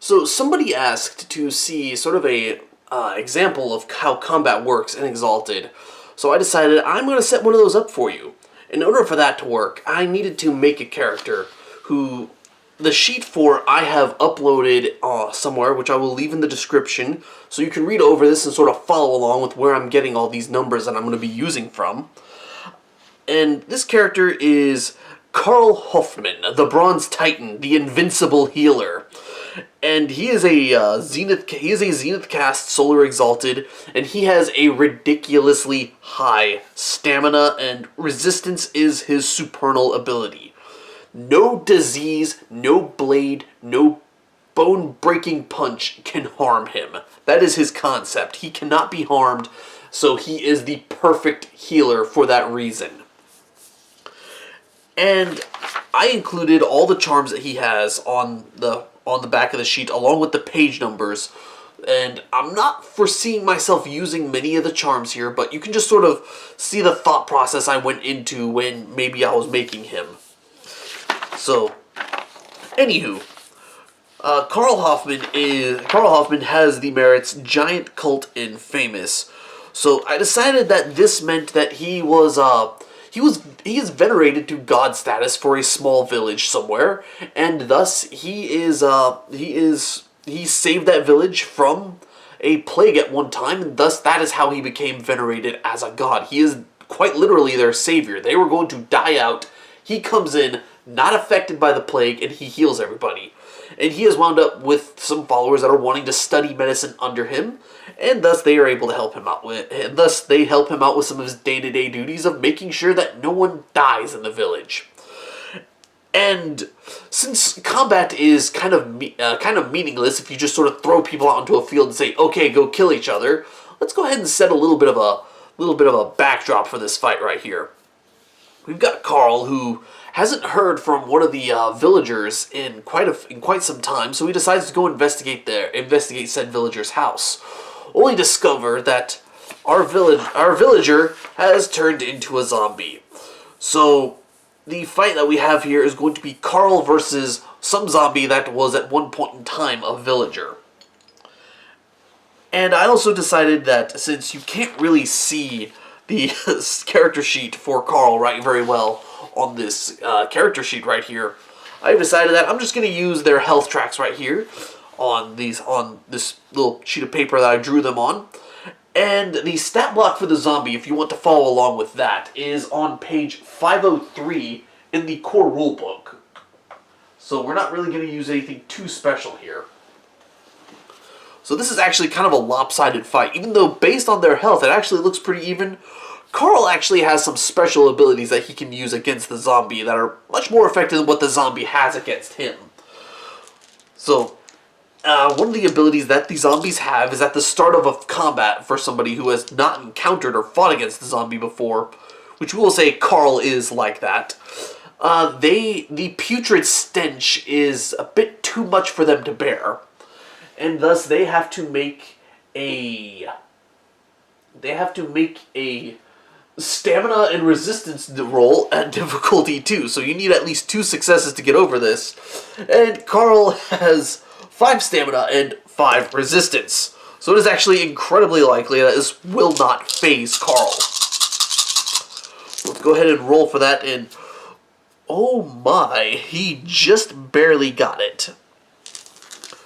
So somebody asked to see sort of a example of how combat works in Exalted. So I decided I'm going to set one of those up for you. In order for that to work, I needed to make a character who the sheet for I have uploaded somewhere, which I will leave in the description, so you can read over this and sort of follow along with where I'm getting all these numbers that I'm going to be using from. And this character is Karl Hoffman, the Bronze Titan, the Invincible Healer. And he is a Zenith cast Solar Exalted, and he has a ridiculously high stamina, and resistance is his supernal ability. No disease, no blade, no bone-breaking punch can harm him. That is his concept. He cannot be harmed, so he is the perfect healer for that reason. And I included all the charms that he has on the back of the sheet, along with the page numbers. And I'm not foreseeing myself using many of the charms here, but you can just sort of see the thought process I went into when maybe I was making him. So, anywho, Karl Hoffman has the merits Giant, Cult, and Famous. So I decided that this meant that he is venerated to god status for a small village somewhere, and thus he saved that village from a plague at one time, and thus that is how he became venerated as a god. He is quite literally their savior. They were going to die out. He comes in, not affected by the plague, and he heals everybody. And he has wound up with some followers that are wanting to study medicine under him, and thus they are able to help him out with, and thus they help him out with some of his day-to-day duties of making sure that no one dies in the village. And since combat is kind of meaningless if you just sort of throw people out into a field and say, okay, go kill each other, let's go ahead and set a little bit of a backdrop for this fight right here. We've got Karl, who hasn't heard from one of the villagers in quite some time, so he decides to go investigate said villager's house. Only discover that our villager has turned into a zombie. So the fight that we have here is going to be Karl versus some zombie that was at one point in time a villager. And I also decided that since you can't really see the character sheet for Karl very well on this character sheet right here, I've decided that I'm just going to use their health tracks right here on this little sheet of paper that I drew them on. And the stat block for the zombie, if you want to follow along with that, is on page 503 in the core rulebook. So we're not really going to use anything too special here. So this is actually kind of a lopsided fight. Even though based on their health it actually looks pretty even, Karl actually has some special abilities that he can use against the zombie that are much more effective than what the zombie has against him. So, one of the abilities that the zombies have is at the start of a combat for somebody who has not encountered or fought against the zombie before, which we will say Karl is like that. The putrid stench is a bit too much for them to bear, and thus they have to make a stamina and resistance roll at difficulty 2, so you need at least 2 successes to get over this. And Karl has 5 stamina and 5 resistance, so it is actually incredibly likely that this will not phase Karl. Let's go ahead and roll for that, and oh my, he just barely got it.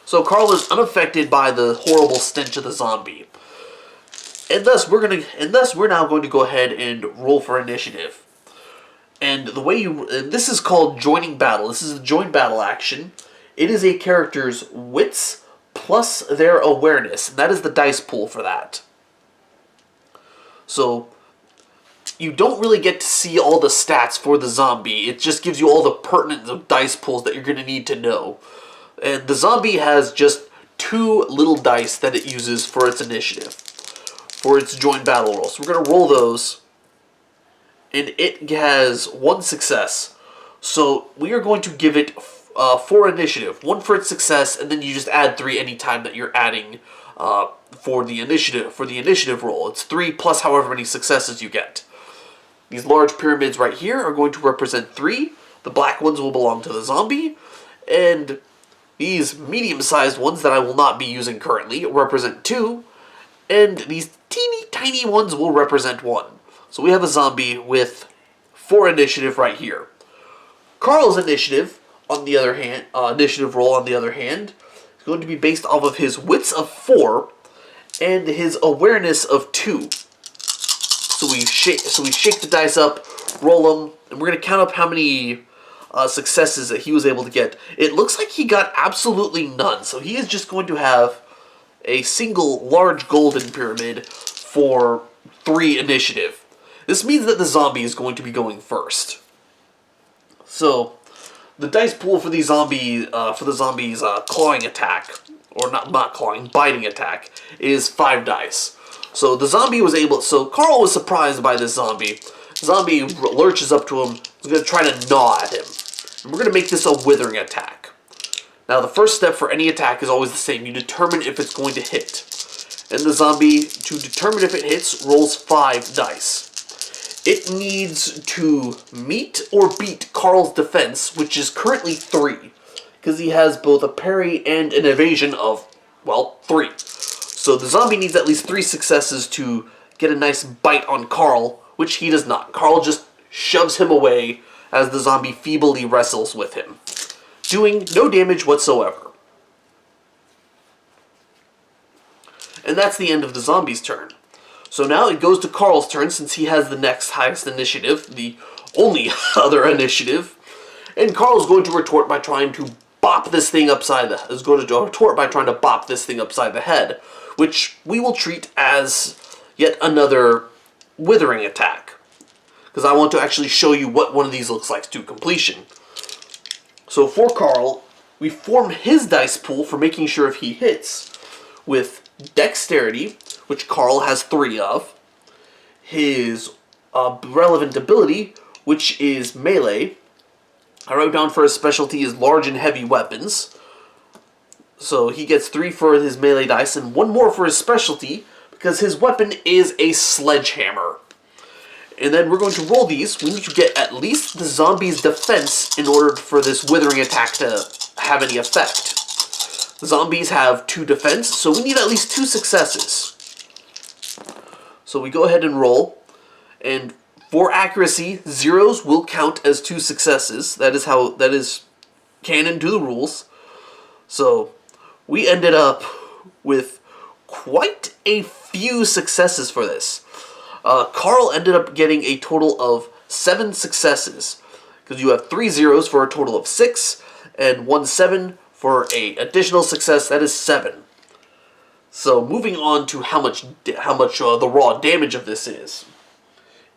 So Karl is unaffected by the horrible stench of the zombie. And thus we're now going to go ahead and roll for initiative. And this is called joining battle. This is a join battle action. It is a character's wits plus their awareness, and that is the dice pool for that. So you don't really get to see all the stats for the zombie. It just gives you all the pertinent dice pools that you're going to need to know. And the zombie has just 2 little dice that it uses for its initiative, for its joint battle roll. So we're going to roll those, and it has 1 success. So we are going to give it 4 initiative, 1 for its success, and then you just add 3 anytime that you're adding for the initiative roll. It's 3 plus however many successes you get. These large pyramids right here are going to represent 3. The black ones will belong to the zombie, and These medium-sized ones that I will not be using currently represent 2, and these teeny tiny ones will represent 1. So we have a zombie with 4 initiative right here. Karl's initiative, on the other hand, initiative roll on the other hand, is going to be based off of his wits of 4 and his awareness of 2. So we shake the dice up, roll them, and we're going to count up how many successes that he was able to get. It looks like he got absolutely none, so he is just going to have a single large golden pyramid for 3 initiative. This means that the zombie is going to be going first. So the dice pool for the zombie's clawing attack, or not clawing, biting attack, is 5 dice. So the zombie was able. So Karl was surprised by this zombie. The zombie lurches up to him. He's going to try to gnaw at him. And we're going to make this a withering attack. Now the first step for any attack is always the same. You determine if it's going to hit. And the zombie, to determine if it hits, rolls 5 dice. It needs to meet or beat Karl's defense, which is currently 3. Because he has both a parry and an evasion of, well, 3. So the zombie needs at least 3 successes to get a nice bite on Karl, which he does not. Karl just shoves him away as the zombie feebly wrestles with him, doing no damage whatsoever. And that's the end of the zombie's turn. So now it goes to Karl's turn, since he has the next highest initiative, the only other initiative. And Karl's going to retort by trying to bop this thing upside the head, which we will treat as yet another withering attack, because I want to actually show you what one of these looks like to completion. So for Karl, we form his dice pool for making sure if he hits with dexterity, which Karl has 3 of, his relevant ability, which is melee. I wrote down for his specialty is large and heavy weapons. So he gets 3 for his melee dice and 1 more for his specialty, because his weapon is a sledgehammer. And then we're going to roll these. We need to get at least the zombie's defense in order for this withering attack to have any effect. The zombies have 2 defense, so we need at least 2 successes. So we go ahead and roll, and for accuracy, 0s will count as 2 successes. That is canon to the rules. So we ended up with quite a few successes for this. Karl ended up getting a total of 7 successes, because you have 3 0s for a total of 6, and 1 7 for an additional success. That is 7. So moving on to how much the raw damage of this is.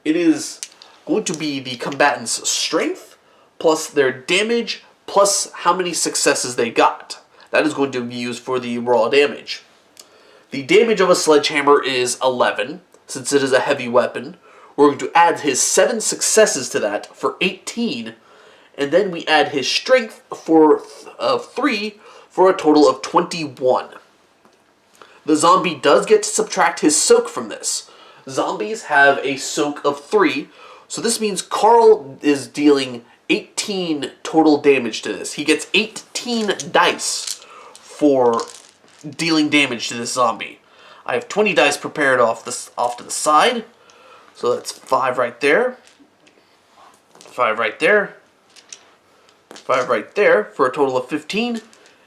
It is going to be the combatant's strength plus their damage plus how many successes they got. That is going to be used for the raw damage. The damage of a sledgehammer is 11, since it is a heavy weapon. We're going to add his 7 successes to that for 18, and then we add his strength for 3 for a total of 21. The zombie does get to subtract his soak from this. Zombies have a soak of 3, so this means Karl is dealing 18 total damage to this. He gets 18 dice for dealing damage to this zombie. I have 20 dice prepared off to the side, so that's 5 right there, 5 right there, 5 right there for a total of 15,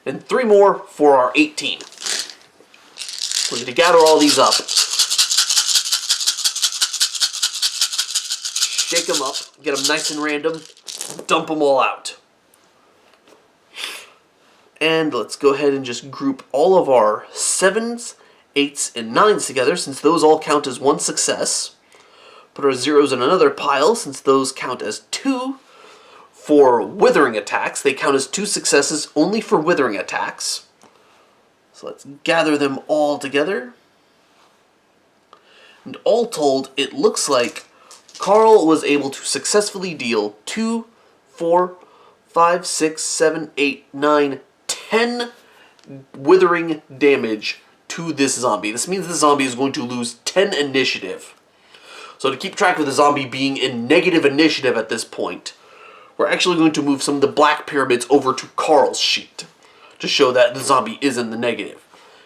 and 3 more for our 18. So we need to gather all these up, shake them up, get them nice and random, dump them all out. And let's go ahead and just group all of our 7s, 8s, and 9s together, since those all count as 1 success. Put our 0s in another pile, since those count as 2. For withering attacks, they count as 2 successes only for withering attacks. So let's gather them all together. And all told, it looks like Karl was able to successfully deal 2, 4, 5, 6, 7, 8, 9, 10 withering damage to this zombie. This means the zombie is going to lose 10 initiative. So to keep track of the zombie being in negative initiative at this point, we're actually going to move some of the black pyramids over to Karl's sheet. to show that the zombie is in the negative.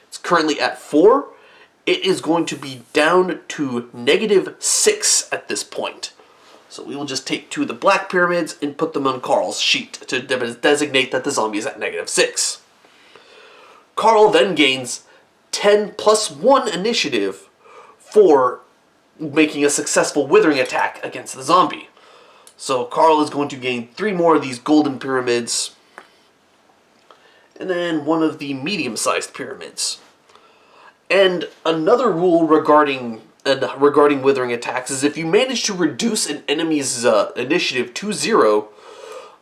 It's currently at 4. It is going to be down to -6 at this point. So we will just take 2 of the black pyramids and put them on Karl's sheet to designate that the zombie is at -6. Karl then gains 10 plus 1 initiative for making a successful withering attack against the zombie. So Karl is going to gain 3 more of these golden pyramids, and then 1 of the medium-sized pyramids. And another rule regarding withering attacks is if you manage to reduce an enemy's initiative to 0,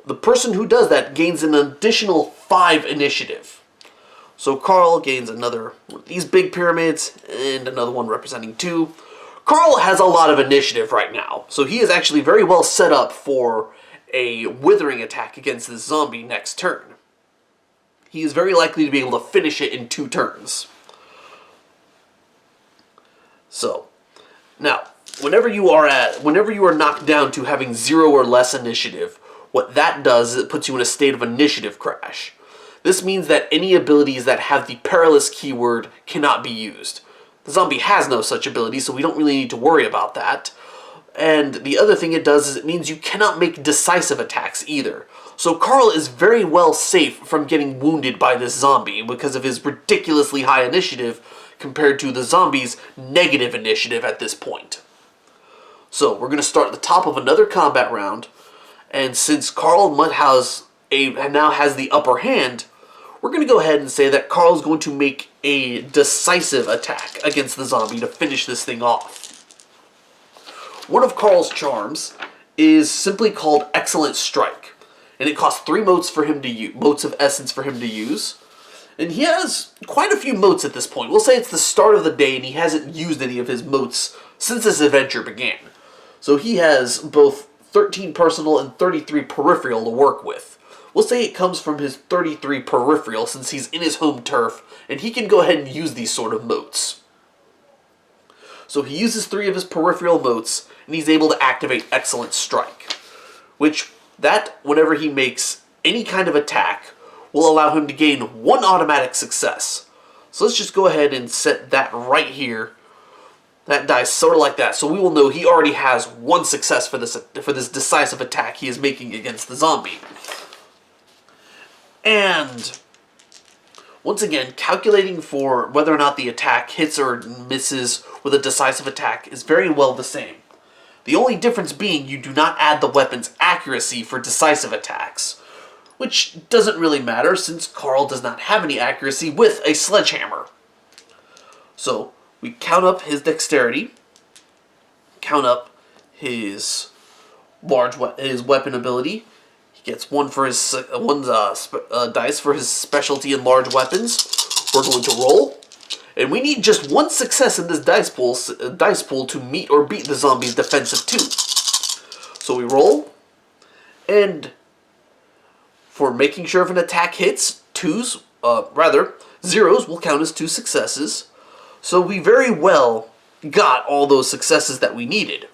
the person who does that gains an additional 5 initiative. So Karl gains another one of these big pyramids, and another one representing 2. Karl has a lot of initiative right now, so he is actually very well set up for a withering attack against this zombie next turn. He is very likely to be able to finish it in 2 turns. So, now, whenever you are knocked down to having 0 or less initiative, what that does is it puts you in a state of initiative crash. This means that any abilities that have the perilous keyword cannot be used. The zombie has no such ability, so we don't really need to worry about that. And the other thing it does is it means you cannot make decisive attacks either. So Karl is very well safe from getting wounded by this zombie because of his ridiculously high initiative compared to the zombie's negative initiative at this point. So we're going to start at the top of another combat round, and since Karl now has the upper hand, we're going to go ahead and say that Karl is going to make a decisive attack against the zombie to finish this thing off. One of Karl's charms is simply called Excellent Strike, and it costs 3 motes of essence for him to use. And he has quite a few motes at this point. We'll say it's the start of the day and he hasn't used any of his motes since this adventure began. So he has both 13 personal and 33 peripheral to work with. We'll say it comes from his 33 peripheral since he's in his home turf and he can go ahead and use these sort of motes. So he uses 3 of his peripheral motes and he's able to activate Excellent Strike, which whenever he makes any kind of attack, will allow him to gain 1 automatic success. So let's just go ahead and set that right here. That dies sort of like that, so we will know he already has 1 success for this decisive attack he is making against the zombie. And once again, calculating for whether or not the attack hits or misses with a decisive attack is very well the same. The only difference being you do not add the weapon's accuracy for decisive attacks, which doesn't really matter since Karl does not have any accuracy with a sledgehammer. So we count up his dexterity, count up his weapon ability. He gets 1 for his dice for his specialty in large weapons. We're going to roll, and we need just 1 success in this dice pool to meet or beat the zombie's defensive 2. So we roll, and for making sure if an attack hits, zeros will count as 2 successes. So we very well got all those successes that we needed.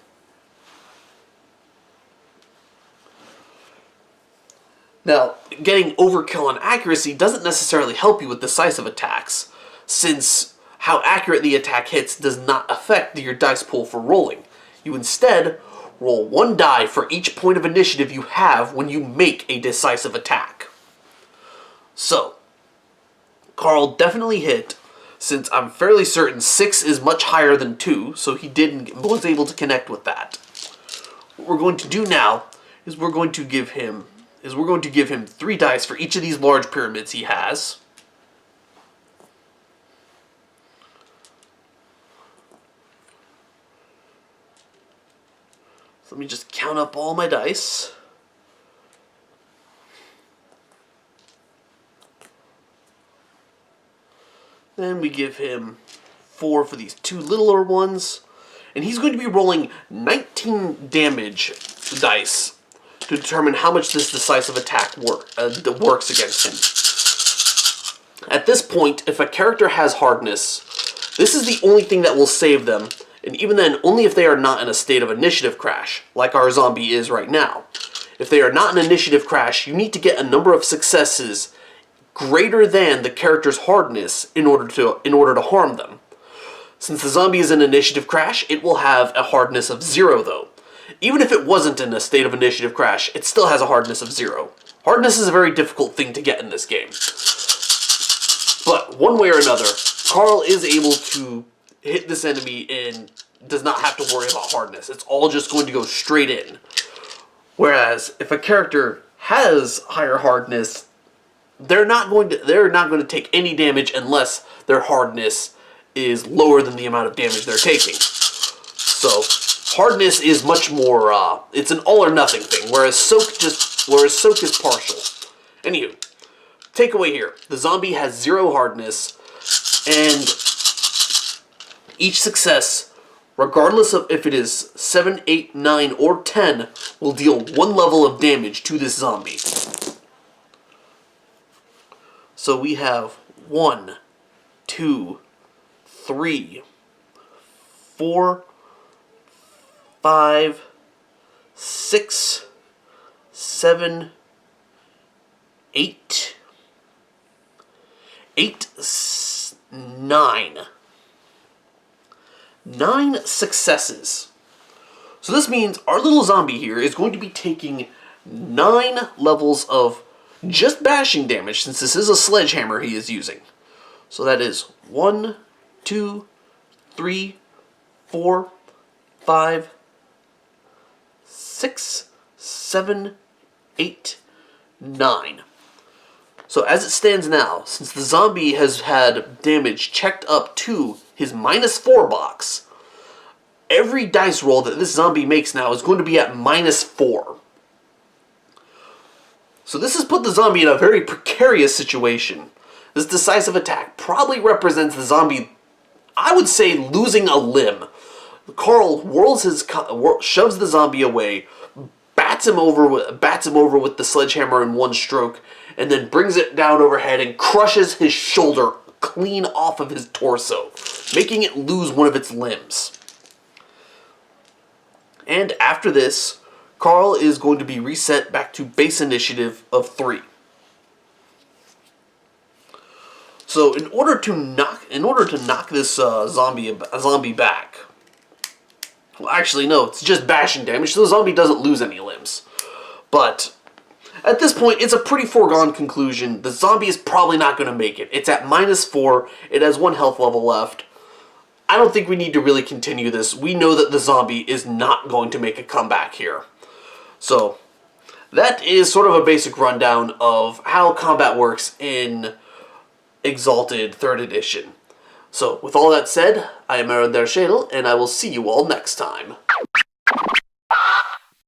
Now, getting overkill on accuracy doesn't necessarily help you with decisive attacks, since how accurate the attack hits does not affect your dice pool for rolling. You instead roll 1 die for each point of initiative you have when you make a decisive attack. So, Karl definitely hit, since I'm fairly certain 6 is much higher than 2, so he was able to connect with that. What we're going to do now is we're going to give him 3 dice for each of these large pyramids he has. So let me just count up all my dice. Then we give him 4 for these 2 littler ones. And he's going to be rolling 19 damage dice to determine how much this decisive attack works against him. At this point, if a character has hardness, this is the only thing that will save them, and even then, only if they are not in a state of initiative crash, like our zombie is right now. If they are not in initiative crash, you need to get a number of successes greater than the character's hardness in order to harm them. Since the zombie is an initiative crash, it will have a hardness of 0 though. Even if it wasn't in a state of initiative crash, it still has a hardness of 0. Hardness is a very difficult thing to get in this game. But one way or another, Karl is able to hit this enemy and does not have to worry about hardness. It's all just going to go straight in. Whereas if a character has higher hardness, they're not going to take any damage unless their hardness is lower than the amount of damage they're taking. So hardness is much more it's an all or nothing thing, whereas soak is partial. Anywho, takeaway here. The zombie has 0 hardness, and each success, regardless of if it is 7, 8, 9, or 10, will deal 1 level of damage to this zombie. So we have 1, 2, 3, 4, 5, 6, 7, 8, 9. 9 successes. So this means our little zombie here is going to be taking 9 levels of just bashing damage, since this is a sledgehammer he is using. So that is 1, 2, 3, 4, 5, 6, 7, 8, 9. So as it stands now, since the zombie has had damage checked up to his -4 box, every dice roll that this zombie makes now is going to be at -4. So this has put the zombie in a very precarious situation. This decisive attack probably represents the zombie, I would say, losing a limb. Karl shoves the zombie away, bats him over with the sledgehammer in one stroke, and then brings it down overhead and crushes his shoulder clean off of his torso, making it lose one of its limbs. And after this, Karl is going to be reset back to base initiative of 3. So in order to knock this zombie back, well, actually no, it's just bashing damage, so the zombie doesn't lose any limbs. But at this point, it's a pretty foregone conclusion. The zombie is probably not going to make it. It's at -4. It has 1 health level left. I don't think we need to really continue this. We know that the zombie is not going to make a comeback here. So that is sort of a basic rundown of how combat works in Exalted 3rd Edition. So with all that said, I am Aaron Der Schädel, and I will see you all next time.